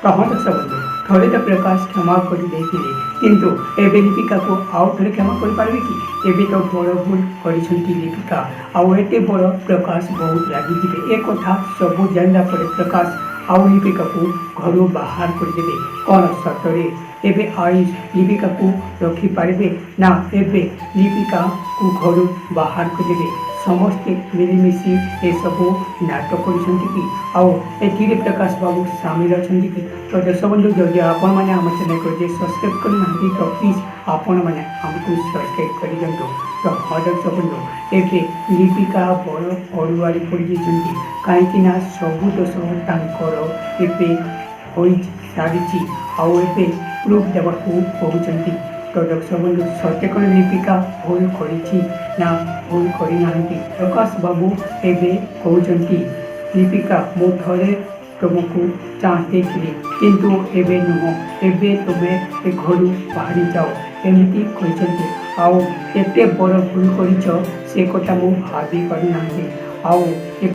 ପ୍ରମୋଦ ବନ୍ଧୁ ଥରେ ତ ପ୍ରକାଶ କ୍ଷମା କରିଦେଇଥିଲେ କିନ୍ତୁ ଏବେ ଲିପିକାକୁ ଆଉ ଥରେ କ୍ଷମା କରିପାରିବେ କି? ଏବେ ତ ବଡ଼ ଭୁଲ କରିଛନ୍ତି ଲିପିକା, ଆଉ ଏତେ ବଡ଼ ପ୍ରକାଶ ବହୁତ ରାଗିଯିବେ। ଏ କଥା ସବୁ ଜାଣିଲା ପରେ ପ୍ରକାଶ ଆଉ ଲିପିକାକୁ ଘରୁ ବାହାର କରିଦେବେ। କ'ଣ ସତରେ ଏବେ ଆଇନ ଲିପିକାକୁ ରଖିପାରିବେ ନା ଏବେ ଲିପିକାକୁ ଘରୁ ବାହାର କରିଦେବେ? ସମସ୍ତେ ମିଳିମିଶି ଏସବୁ ନାଟକ କରିଛନ୍ତି କି? ଆଉ ଏଥିରେ ପ୍ରକାଶ ବାବୁ ସାମିଲ ଅଛନ୍ତି କି? ତ ଦର୍ଶକ ବନ୍ଧୁ ଯଦି ଆପଣମାନେ ଆମ ଚ୍ୟାନେଲକୁ ଯଦି ସବସ୍କ୍ରାଇବ୍ କରିନାହାନ୍ତି ତ ପ୍ଲିଜ୍ ଆପଣମାନେ ଆମକୁ ସବସ୍କ୍ରାଇବ୍ କରିଦିଅନ୍ତୁ। ତ ହଁ ଦର୍ଶକ ବନ୍ଧୁ ଏବେ ଲିପିକା ବଡ଼ ଅଡ଼ୁଆରେ ପଡ଼ିଯାଇଛନ୍ତି, କାହିଁକି ନା ସବୁ ଦୋଷ ତାଙ୍କର ଏବେ ହୋଇସାରିଛି ଆଉ ଏବେ ପ୍ରୁଫ୍ ଦେବାକୁ କହୁଛନ୍ତି। ତ ଦର୍ଶକ ବନ୍ଧୁ ସତ୍ୟ କ'ଣ ଲିପିକା ଭୁଲ କରିଛି ନା ଭୁଲ କରିନାହାନ୍ତି? ପ୍ରକାଶ ବାବୁ ଏବେ କହୁଛନ୍ତି ଲିପିକା ମୁଁ ଥରେ ତୁମକୁ ଚାନ୍ସ ଦେଇଥିଲି କିନ୍ତୁ ଏବେ ନୁହଁ, ଏବେ ତୁମେ ଏ ଘରୁ ବାହାରି ଯାଅ ଏମିତି କହିଛନ୍ତି। ଆଉ ଏତେ ବଡ଼ ଭୁଲ କରିଛ ସେ କଥା ମୁଁ ଭାବି ପାରୁନାହାନ୍ତି। ଆଉ